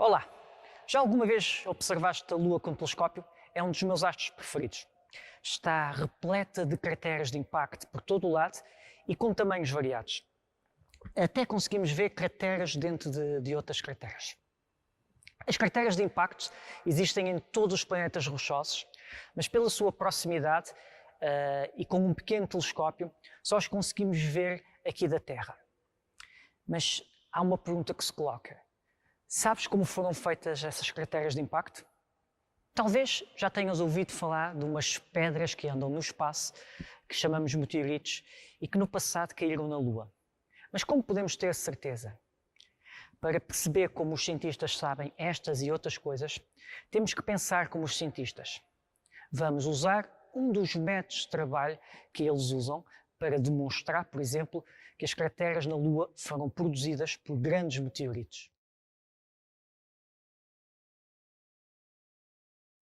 Olá! Já alguma vez observaste a Lua com telescópio? É um dos meus astros preferidos. Está repleta de crateras de impacto por todo o lado e com tamanhos variados. Até conseguimos ver crateras dentro de outras crateras. As crateras de impacto existem em todos os planetas rochosos, mas pela sua proximidade e com um pequeno telescópio só as conseguimos ver aqui da Terra. Mas há uma pergunta que se coloca. Sabes como foram feitas essas crateras de impacto? Talvez já tenhas ouvido falar de umas pedras que andam no espaço, que chamamos meteoritos, e que no passado caíram na Lua. Mas como podemos ter certeza? Para perceber como os cientistas sabem estas e outras coisas, temos que pensar como os cientistas. Vamos usar um dos métodos de trabalho que eles usam para demonstrar, por exemplo, que as crateras na Lua foram produzidas por grandes meteoritos.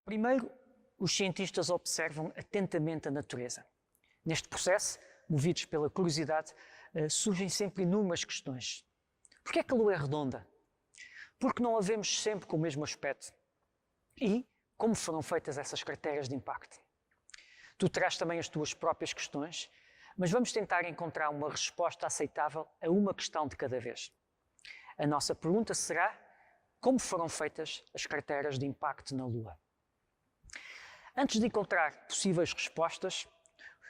Primeiro, os cientistas observam atentamente a natureza. Neste processo, movidos pela curiosidade, surgem sempre inúmeras questões. Por que é que a Lua é redonda? Por que não a vemos sempre com o mesmo aspecto? E como foram feitas essas crateras de impacto? Tu terás também as tuas próprias questões, mas vamos tentar encontrar uma resposta aceitável a uma questão de cada vez. A nossa pergunta será: como foram feitas as crateras de impacto na Lua? Antes de encontrar possíveis respostas,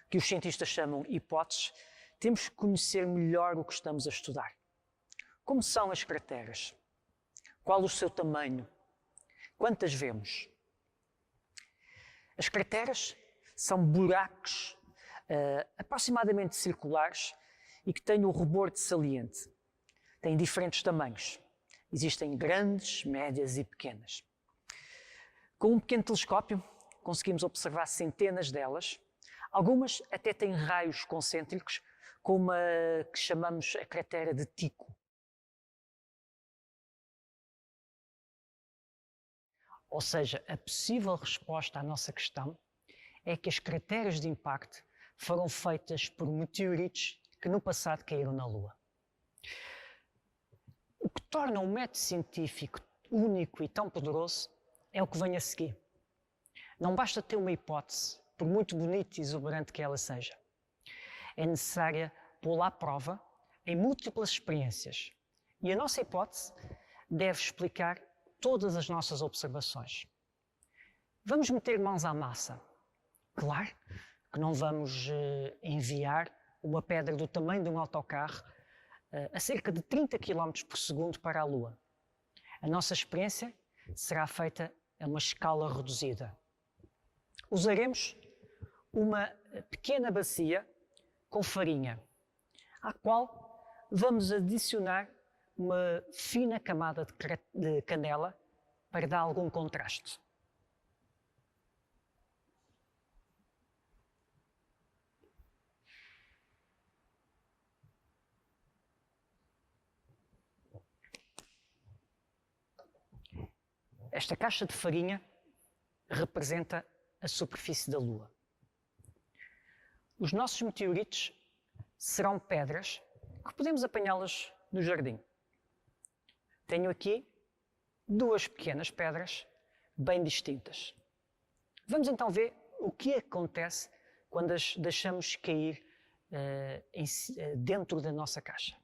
que os cientistas chamam hipóteses, temos que conhecer melhor o que estamos a estudar. Como são as crateras? Qual o seu tamanho? Quantas vemos? As crateras são buracos aproximadamente circulares e que têm o rebordo saliente. Têm diferentes tamanhos. Existem grandes, médias e pequenas. Com um pequeno telescópio, conseguimos observar centenas delas. Algumas até têm raios concêntricos, como a que chamamos a cratera de Tycho. Ou seja, a possível resposta à nossa questão é que as crateras de impacto foram feitas por meteoritos que no passado caíram na Lua. O que torna um método científico único e tão poderoso é o que vem a seguir. Não basta ter uma hipótese, por muito bonita e exuberante que ela seja. É necessária pô-la à prova em múltiplas experiências. E a nossa hipótese deve explicar todas as nossas observações. Vamos meter mãos à massa. Claro que não vamos enviar uma pedra do tamanho de um autocarro a cerca de 30 km por segundo para a Lua. A nossa experiência será feita a uma escala reduzida. Usaremos uma pequena bacia com farinha, à qual vamos adicionar uma fina camada de canela para dar algum contraste. Esta caixa de farinha representa a superfície da Lua. Os nossos meteoritos serão pedras que podemos apanhá-las no jardim. Tenho aqui duas pequenas pedras bem distintas. Vamos então ver o que acontece quando as deixamos cair dentro da nossa caixa.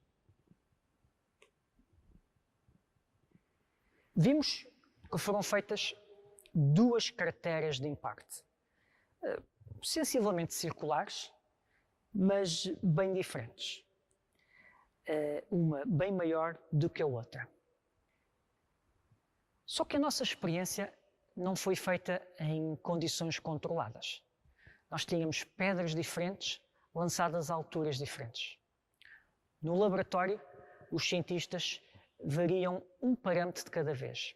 Vimos que foram feitas duas crateras de impacto, sensivelmente circulares, mas bem diferentes. Uma bem maior do que a outra. Só que a nossa experiência não foi feita em condições controladas. Nós tínhamos pedras diferentes, lançadas a alturas diferentes. No laboratório, os cientistas variam um parâmetro de cada vez.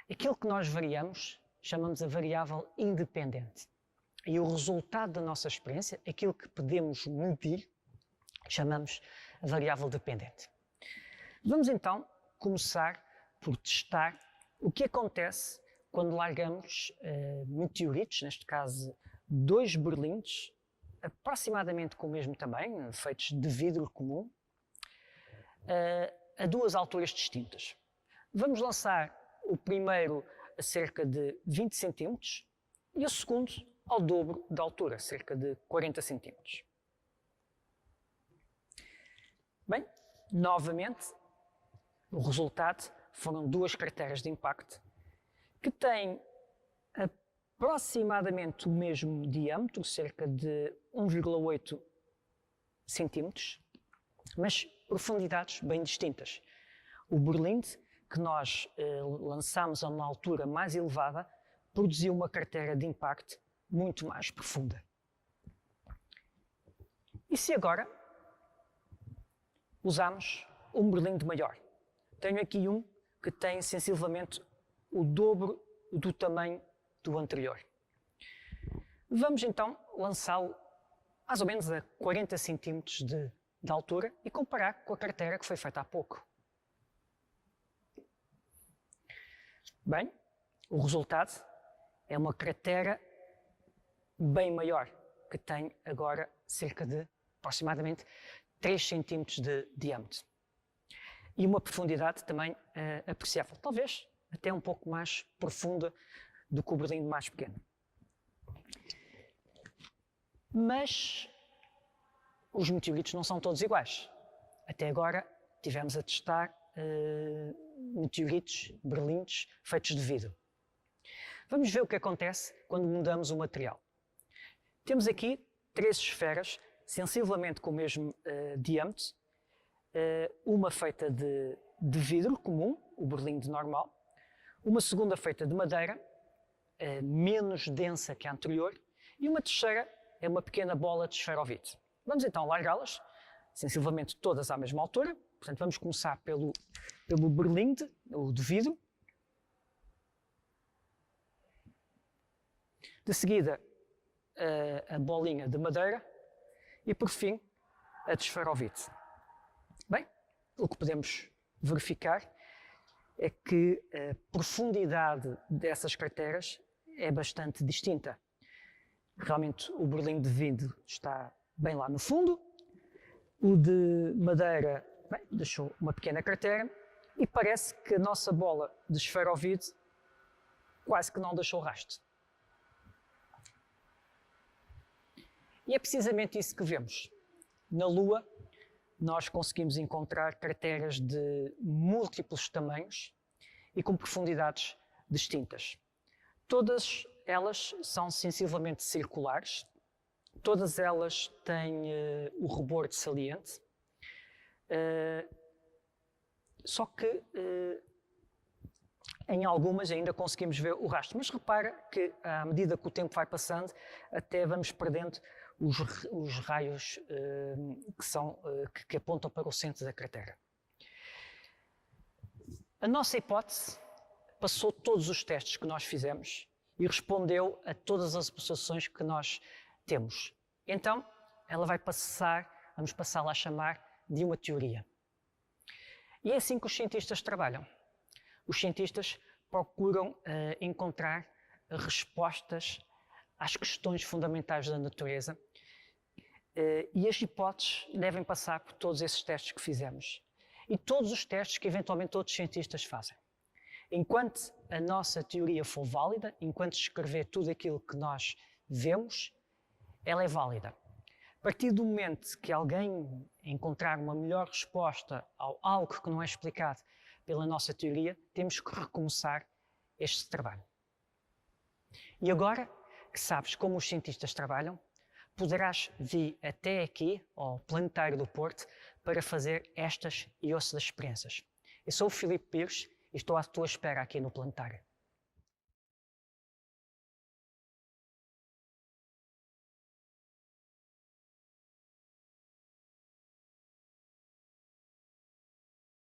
Aquilo que nós variamos, chamamos a variável independente. E o resultado da nossa experiência, aquilo que podemos medir, chamamos a variável dependente. Vamos então começar por testar o que acontece quando largamos meteoritos, neste caso dois berlindes, aproximadamente com o mesmo tamanho, feitos de vidro comum, a duas alturas distintas. Vamos lançar o primeiro a cerca de 20 cm e o segundo ao dobro da altura, cerca de 40 cm. Bem, novamente, o resultado foram duas crateras de impacto que têm aproximadamente o mesmo diâmetro, cerca de 1,8 cm, mas profundidades bem distintas. O Berlinde, que nós lançámos a uma altura mais elevada, produziu uma cratera de impacto muito mais profunda. E se agora usamos um Berlinde maior? Tenho aqui um que tem sensivelmente o dobro do tamanho do anterior. Vamos então lançá-lo mais ou menos a 40 cm de altura e comparar com a cratera que foi feita há pouco. Bem, o resultado é uma cratera bem maior, que tem agora cerca de aproximadamente 3 cm de diâmetro. E uma profundidade também apreciável, talvez até um pouco mais profunda do que o Berlinde mais pequeno. Mas os meteoritos não são todos iguais. Até agora tivemos a testar meteoritos, berlindes, feitos de vidro. Vamos ver o que acontece quando mudamos o material. Temos aqui 3 esferas, sensivelmente com o mesmo diâmetro, uma feita de vidro comum, o berlinde normal, uma segunda feita de madeira, menos densa que a anterior, e uma terceira é uma pequena bola de esferovite. Vamos então largá-las, sensivelmente todas à mesma altura. Portanto, vamos começar pelo berlinde, o de vidro. De seguida, a bolinha de madeira e, por fim, a de esferovite. Bem, o que podemos verificar é que a profundidade dessas crateras é bastante distinta. Realmente o berlinde de vidro está bem lá no fundo, o de madeira deixou uma pequena cratera e parece que a nossa bola de esferovite quase que não deixou rastro. E é precisamente isso que vemos. Na Lua, nós conseguimos encontrar crateras de múltiplos tamanhos e com profundidades distintas. Todas elas são sensivelmente circulares, todas elas têm o rebordo saliente, só que em algumas ainda conseguimos ver o rastro. Mas repara que, à medida que o tempo vai passando, até vamos perdendo os raios que apontam para o centro da cratera. A nossa hipótese passou todos os testes que nós fizemos e respondeu a todas as acusações que nós temos. Então, ela vamos passá-la a chamar de uma teoria. E é assim que os cientistas trabalham. Os cientistas procuram encontrar respostas às questões fundamentais da natureza e as hipóteses devem passar por todos esses testes que fizemos e todos os testes que eventualmente outros cientistas fazem. Enquanto a nossa teoria for válida, enquanto descrever tudo aquilo que nós vemos, ela é válida. A partir do momento que alguém encontrar uma melhor resposta a algo que não é explicado pela nossa teoria, temos que recomeçar este trabalho. E agora que sabes como os cientistas trabalham, poderás vir até aqui, ao Planetário do Porto, para fazer estas e outras experiências. Eu sou o Filipe Pires e estou à tua espera aqui no Planetário.